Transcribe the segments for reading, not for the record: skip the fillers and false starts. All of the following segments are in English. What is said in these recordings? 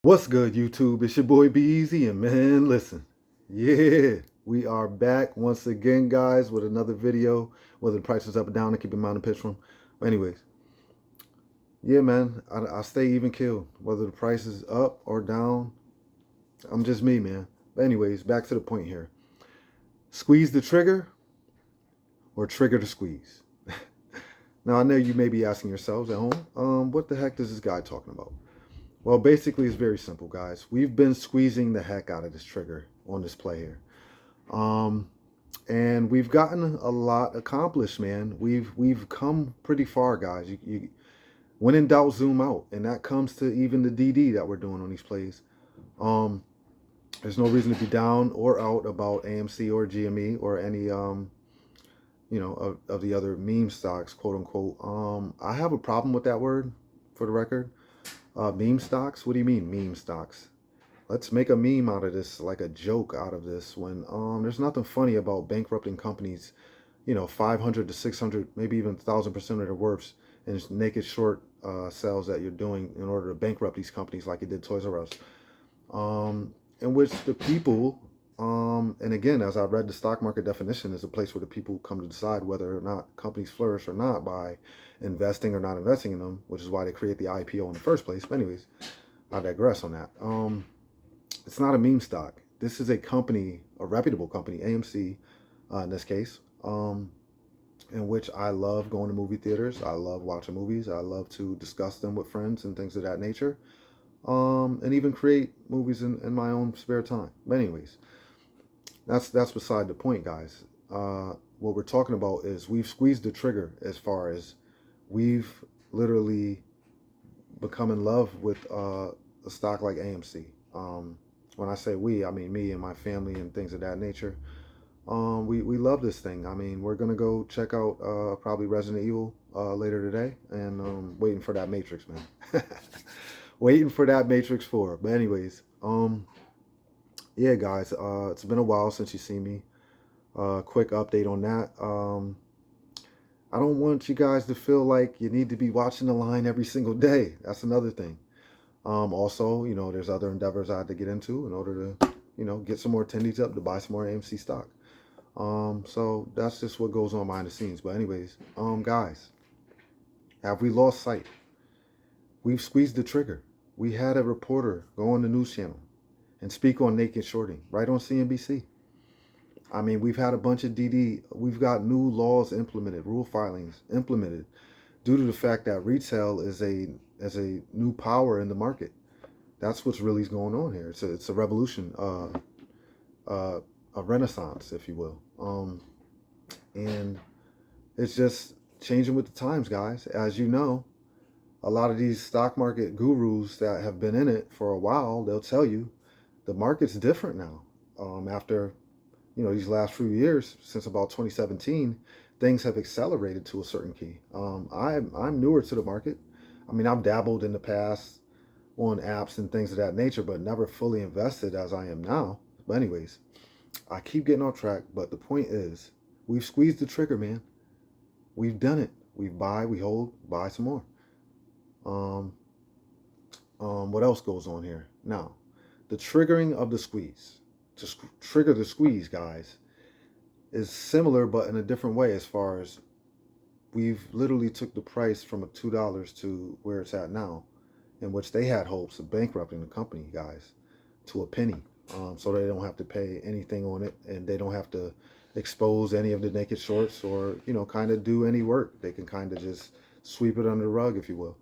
What's good, YouTube? It's your boy Be Easy, and man, listen, yeah, we are back once again, guys, with another video. Whether the price is up or down, to keep in mind the pitch from. But anyways, yeah, man, I stay even killed. Whether the price is up or down, I'm just me, man. But anyways, back to the point here. Squeeze the trigger or trigger the squeeze. Now I know you may be asking yourselves at home, what the heck is this guy talking about? Well, basically, it's very simple, guys. We've been squeezing the heck out of this trigger on this play here. Um, and we've gotten a lot accomplished, man. We've come pretty far, guys. When in doubt, zoom out, and that comes to even the DD that we're doing on these plays. Um, there's no reason to be down or out about AMC or GME or any of the other meme stocks, quote unquote. I have a problem with that word, for the record. Meme stocks? What do you mean meme stocks? Let's make a meme out of this, like a joke out of this, when there's nothing funny about bankrupting companies, 500 to 600, maybe even 1,000% of their worths, and just naked short sales that you're doing in order to bankrupt these companies like it did Toys R Us. In which the people, and again, as I read, the stock market definition is a place where the people come to decide whether or not companies flourish or not by investing or not investing in them, which is why they create the IPO in the first place. But anyways, I digress on that. It's not a meme stock. This is a company, a reputable company, AMC, in this case, in which I love going to movie theaters. I love watching movies. I love to discuss them with friends and things of that nature, and even create movies in my own spare time. But anyways, that's beside the point, guys. What we're talking about is we've squeezed the trigger as far as we've literally become in love with a stock like AMC. When I say we, I mean me and my family and things of that nature. We love this thing. I mean, we're gonna go check out probably Resident Evil later today, and waiting for that Matrix, man. Waiting for that Matrix 4. But anyways, yeah, guys, it's been a while since you see me. Quick update on that. I don't want you guys to feel like you need to be watching the line every single day. That's another thing. Also, there's other endeavors I had to get into in order to, get some more attendees up to buy some more AMC stock. So that's just what goes on behind the scenes. But anyways, guys, have we lost sight? We've squeezed the trigger. We had a reporter go on the news channel and speak on naked shorting right on CNBC. I mean, we've had a bunch of DD. We've got new laws implemented, rule filings implemented, due to the fact that retail is a new power in the market. That's what's really going on here. It's a revolution, a renaissance, if you will, and it's just changing with the times, guys. As you know, a lot of these stock market gurus that have been in it for a while, they'll tell you the market's different now. After these last few years, since about 2017, things have accelerated to a certain key. I'm newer to the market. I mean, I've dabbled in the past on apps and things of that nature, but never fully invested as I am now. But anyways, I keep getting off track, but the point is, we've squeezed the trigger, man. We've done it. We buy, we hold, buy some more. What else goes on here? Now, the triggering of the squeeze. To trigger the squeeze, guys, is similar but in a different way, as far as we've literally took the price from $2 to where it's at now, in which they had hopes of bankrupting the company, guys, to a penny, so they don't have to pay anything on it, and they don't have to expose any of the naked shorts or kind of do any work. They can kind of just sweep it under the rug, if you will.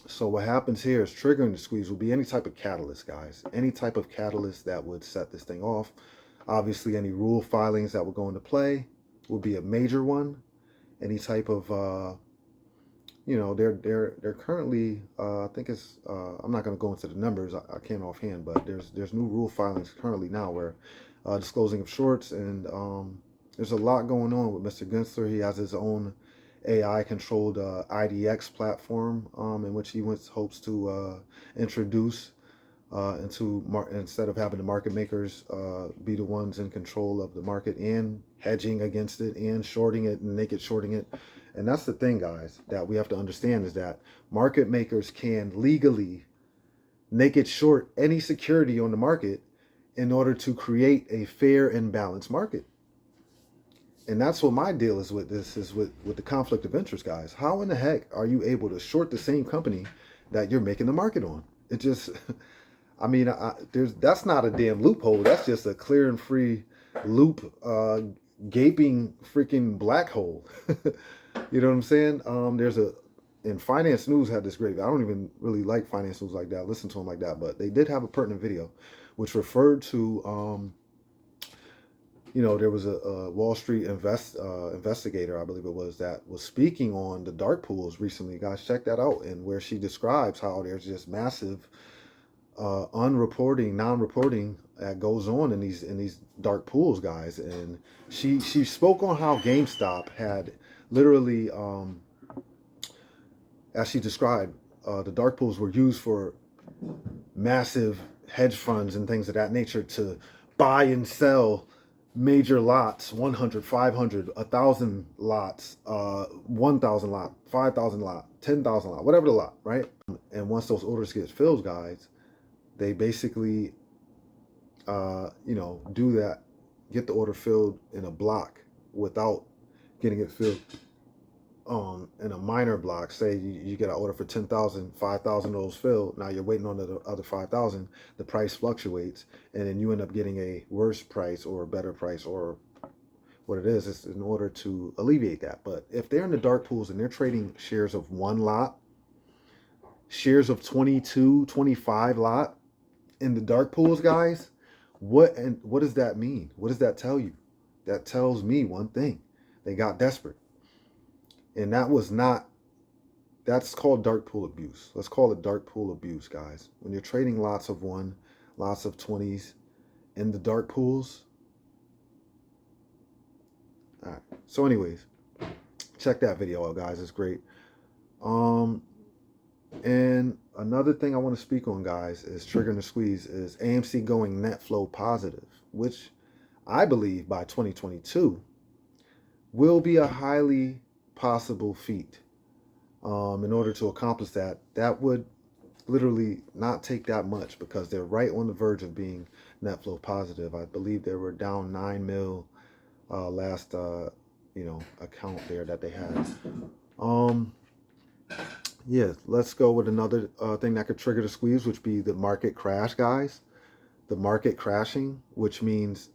So what happens here is triggering the squeeze will be any type of catalyst, guys. Any type of catalyst that would set this thing off. Obviously, any rule filings that would go into play will be a major one. Any type of, they're currently, I think it's, I'm not going to go into the numbers. I can't offhand, but there's new rule filings currently now where disclosing of shorts, and there's a lot going on with Mr. Gensler. He has his own AI-controlled IDX platform, in which he hopes to introduce instead of having the market makers be the ones in control of the market and hedging against it and shorting it and naked shorting it. And that's the thing, guys, that we have to understand, is that market makers can legally naked short any security on the market in order to create a fair and balanced market. And that's what my deal is with this, is with the conflict of interest, guys. How in the heck are you able to short the same company that you're making the market on? It just, I mean, that's not a damn loophole. That's just a clear and free loop, gaping freaking black hole. You know what I'm saying? There's a, and Finance News had this great. I don't even really like Finance News like that. Listen to them like that, but they did have a pertinent video, which referred to, there was a Wall Street investigator, I believe it was, that was speaking on the dark pools recently. Guys, check that out, and where she describes how there's just massive non-reporting that goes on in these dark pools, guys. And she spoke on how GameStop had literally, as she described, the dark pools were used for massive hedge funds and things of that nature to buy and sell major lots, 100, 500, 1,000 lots, 1,000 lot, 5,000 lot, 10,000 lot, whatever the lot, right? And once those orders get filled, guys, they basically, do that, get the order filled in a block without getting it filled in a minor block. Say you get an order for 10,000, 5,000 of those filled. Now you're waiting on the other 5,000. The price fluctuates, and then you end up getting a worse price or a better price, or what it is. It's in order to alleviate that. But if they're in the dark pools and they're trading shares of one lot, shares of 22, 25 lot in the dark pools, guys, what does that mean? What does that tell you? That tells me one thing: they got desperate. And that's called dark pool abuse. Let's call it dark pool abuse, guys. When you're trading lots of one, lots of 20s in the dark pools. All right. So anyways, check that video out, guys. It's great. And another thing I want to speak on, guys, is triggering the squeeze, is AMC going net flow positive, which I believe by 2022 will be a highly possible feat. In order to accomplish that, that would literally not take that much, because they're right on the verge of being net flow positive. I believe they were down 9 mil last account there that they had. Yeah, let's go with another thing that could trigger the squeeze, which be the market crash, guys. The market crashing, which means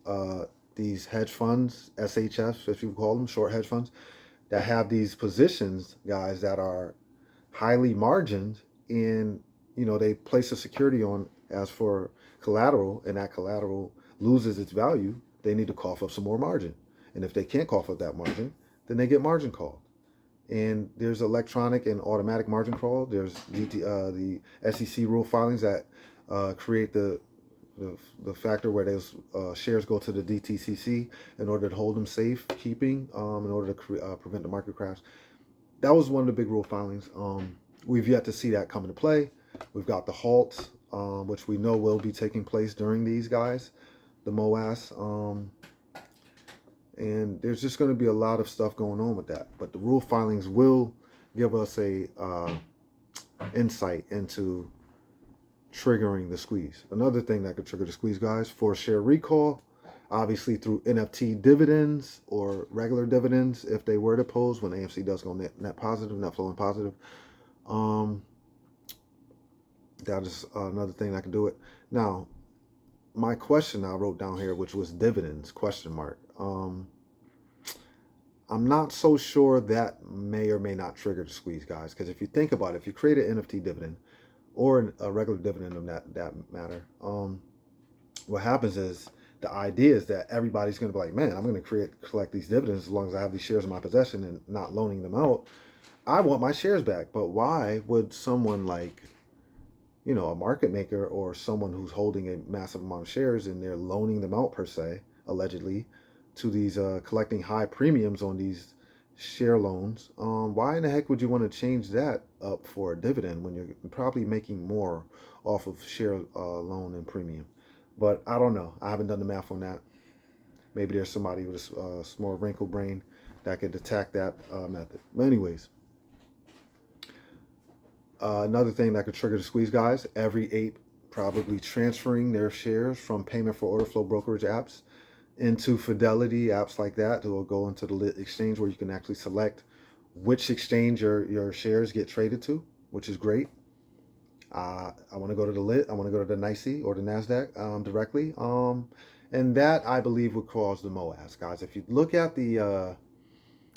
these hedge funds, SHFs, if you call them, short hedge funds, that have these positions, guys, that are highly margined, and they place a security on as for collateral, and that collateral loses its value. They need to cough up some more margin, and if they can't cough up that margin, then they get margin called. And there's electronic and automatic margin call. There's the SEC rule filings that create the factor where those shares go to the DTCC in order to hold them safe keeping, in order to prevent the market crash. That was one of the big rule filings. We've yet to see that come into play. We've got the halt, which we know will be taking place during these, guys, the MOAS. And there's just going to be a lot of stuff going on with that. But the rule filings will give us a insight into triggering the squeeze. Another thing that could trigger the squeeze, guys, for share recall, obviously through NFT dividends or regular dividends, if they were to pose when AMC does go net positive, net flowing positive. That is another thing that can do it. Now, my question I wrote down here, which was dividends, question mark. I'm not so sure that may or may not trigger the squeeze, guys, because if you think about it, if you create an NFT dividend or a regular dividend of that matter, what happens is, the idea is that everybody's going to be like, man, I'm going to collect these dividends as long as I have these shares in my possession and not loaning them out. I want my shares back. But why would someone like, a market maker or someone who's holding a massive amount of shares and they're loaning them out, per se, allegedly, to these collecting high premiums on these share loans, why in the heck would you want to change that up for a dividend when you're probably making more off of share loan and premium? But I don't know. I haven't done the math on that. Maybe there's somebody with a more wrinkled brain that could attack that method. But anyways, another thing that could trigger the squeeze, guys, every ape probably transferring their shares from payment for order flow brokerage apps into Fidelity, apps like that. It will go into the lit exchange where you can actually select which exchange your shares get traded to, which is great. I want to go to the lit. I want to go to the NYSE or the NASDAQ directly. And that I believe would cause the MOAS, guys. If you look at the,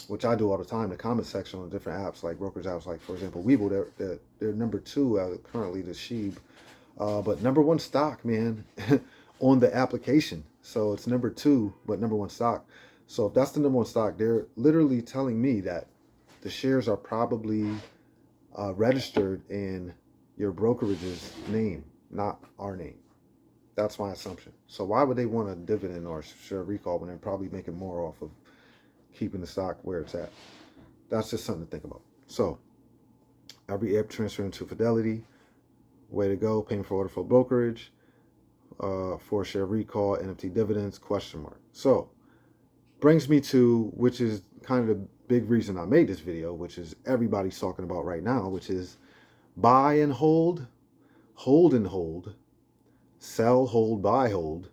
which I do all the time, the comment section on different apps like brokerage apps, like for example Webull, they're number 2 currently, the SHIB, but number 1 stock, man, on the application. So it's number 2, but number 1 stock. So if that's the number 1 stock, they're literally telling me that the shares are probably registered in your brokerage's name, not our name. That's my assumption. So why would they want a dividend or share recall when they're probably making more off of keeping the stock where it's at? That's just something to think about. So every app transfer into Fidelity, way to go. Payment for order flow brokerage, 4 share recall, NFT dividends, question mark. So brings me to, which is kind of the big reason I made this video, which is everybody's talking about right now, which is buy and hold and hold, sell, hold, buy, hold,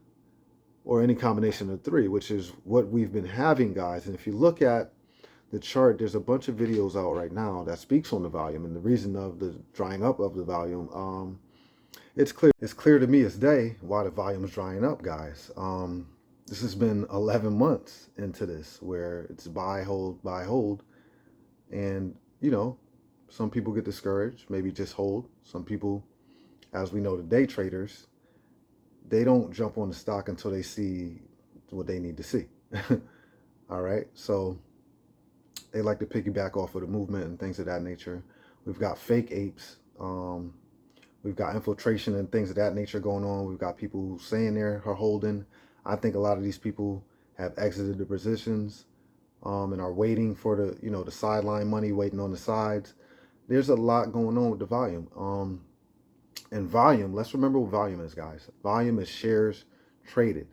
or any combination of 3, which is what we've been having, guys. And if you look at the chart, there's a bunch of videos out right now that speaks on the volume and the reason of the drying up of the volume. It's clear to me as day why the volume is drying up, guys. This has been 11 months into this where it's buy, hold, and you know, some people get discouraged, maybe just hold. Some people, as we know, the day traders, they don't jump on the stock until they see what they need to see. All right, so they like to piggyback off of the movement and things of that nature. We've got fake apes. We've got infiltration and things of that nature going on. We've got people saying they're holding. I think a lot of these people have exited the positions and are waiting for the, you know, the sideline money, waiting on the sides. There's a lot going on with the volume. And volume, let's remember what volume is, guys. Volume is shares traded.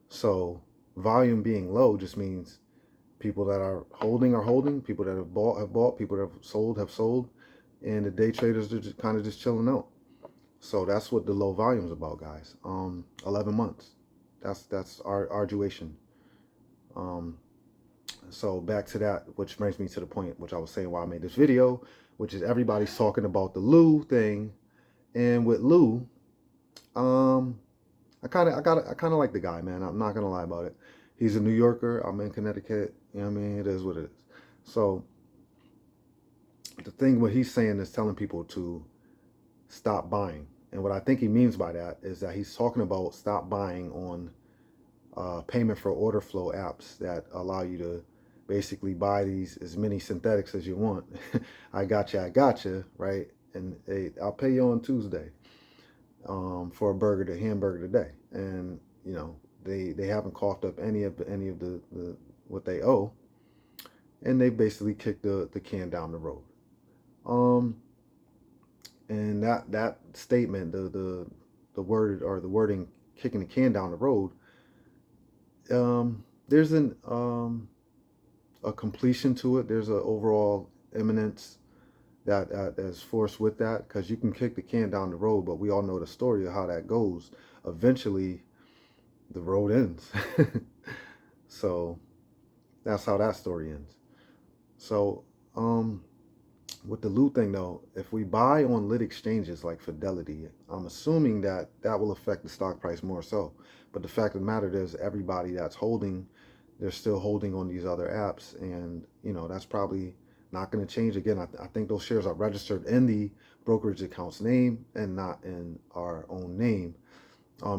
So volume being low just means people that are holding, people that have bought, people that have sold, and the day traders are just kind of just chilling out. So that's what the low volume is about, guys. 11 months. That's our duration. So back to that, which brings me to the point which I was saying why I made this video, which is everybody's talking about the Lou thing. And with Lou, I kind of like the guy, man. I'm not gonna lie about it. He's a New Yorker. I'm in Connecticut. You know what I mean? It is what it is. So the thing what he's saying is telling people to stop buying. And what I think he means by that is that he's talking about stop buying on payment for order flow apps that allow you to basically buy these as many synthetics as you want. I gotcha, right? And hey, I'll pay you on Tuesday for a hamburger today. And you know, they haven't coughed up any of the what they owe, and they basically kicked the can down the road. And that statement, the word or the wording, kicking the can down the road, there's a completion to it. There's an overall imminence that is forced with that, because you can kick the can down the road, but we all know the story of how that goes. Eventually, the road ends. So that's how that story ends. So with the Lou thing though, if we buy on lit exchanges like Fidelity, I'm assuming that will affect the stock price more so. But the fact of the matter is, everybody that's holding, they're still holding on these other apps, and you know, that's probably not going to change again. I think those shares are registered in the brokerage account's name and not in our own name.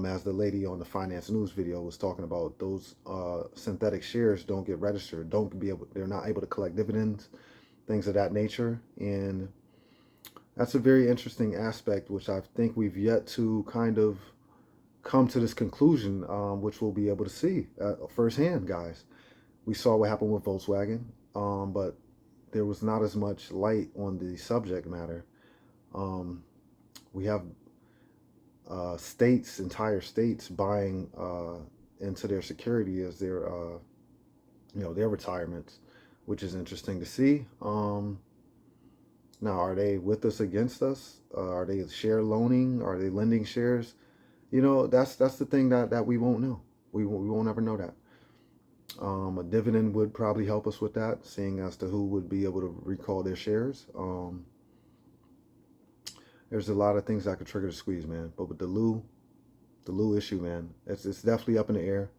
As the lady on the Finance News video was talking about, those synthetic shares don't get registered, they're not able to collect dividends, things of that nature. And that's a very interesting aspect, which I think we've yet to kind of come to this conclusion, which we'll be able to see firsthand, guys. We saw what happened with Volkswagen, but there was not as much light on the subject matter. We have entire states buying into their security as their, their retirements, which is interesting to see. Now, are they with us, against us? Are they share loaning? Are they lending shares? You know, that's the thing that we won't know. We won't ever know that. A dividend would probably help us with that, seeing as to who would be able to recall their shares. There's a lot of things that could trigger the squeeze, man. But with the Lou issue, man, it's definitely up in the air.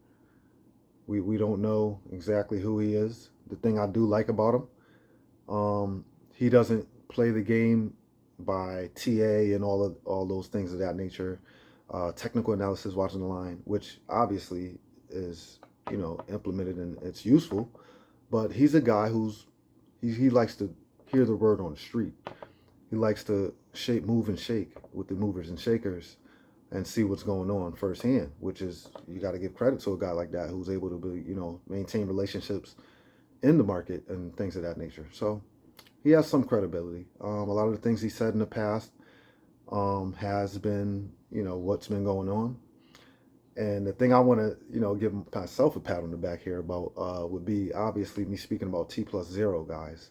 We don't know exactly who he is. The thing I do like about him, he doesn't play the game by TA and all those things of that nature. Technical analysis, watching the line, which obviously is, you know, implemented and it's useful. But he's a guy he likes to hear the word on the street. He likes to move and shake with the movers and shakers and see what's going on firsthand, which is, you got to give credit to a guy like that who's able to be, you know, maintain relationships in the market and things of that nature. So he has some credibility. A lot of the things he said in the past has been, you know, what's been going on. And the thing I want to, you know, give myself a pat on the back here about would be obviously me speaking about T+0, guys.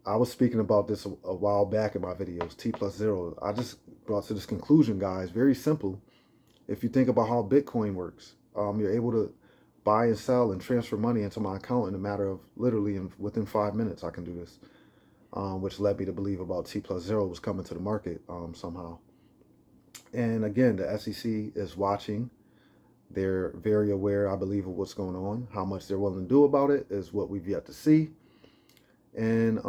I was speaking about this a while back in my videos, T+0. I just brought to this conclusion, guys, very simple. If you think about how Bitcoin works, you're able to buy and sell and transfer money into my account in a matter of literally within 5 minutes. I can do this, which led me to believe about T+0 was coming to the market somehow. And again, the SEC is watching. They're very aware, I believe, of what's going on. How much they're willing to do about it is what we've yet to see. And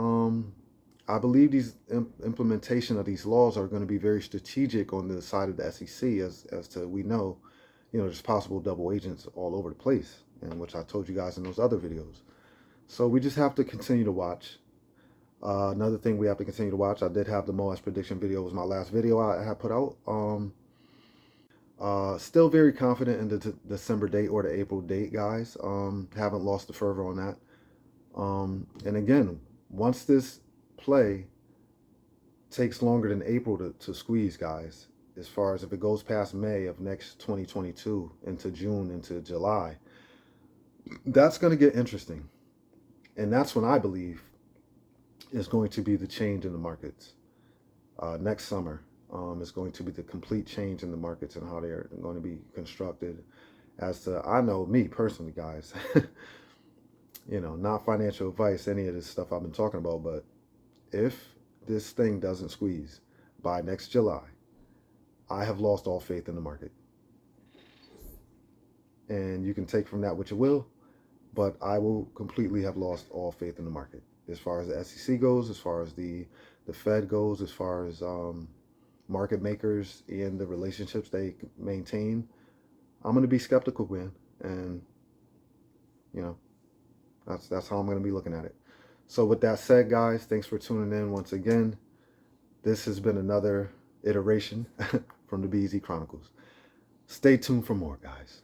I believe these implementation of these laws are going to be very strategic on the side of the SEC, as to, we know, you know, there's possible double agents all over the place, and which I told you guys in those other videos. So we just have to continue to watch. Another thing we have to continue to watch, I did have the MOAS prediction video, was my last video I had put out. Still very confident in the December date or the April date, guys. Haven't lost the fervor on that. And again, once this play takes longer than April to squeeze, guys, as far as if it goes past May of next 2022 into June, into July, that's going to get interesting. And that's when I believe is going to be the change in the markets. Next summer is going to be the complete change in the markets and how they're going to be constructed. As to, I know me personally, guys, you know, not financial advice, any of this stuff I've been talking about, but if this thing doesn't squeeze by next July, I have lost all faith in the market. And you can take from that what you will, but I will completely have lost all faith in the market. As far as the SEC goes, as far as the Fed goes, as far as market makers and the relationships they maintain, I'm going to be skeptical, man. And, you know, that's how I'm going to be looking at it. So with that said, guys, thanks for tuning in once again. This has been another iteration from the BZ Chronicles. Stay tuned for more, guys.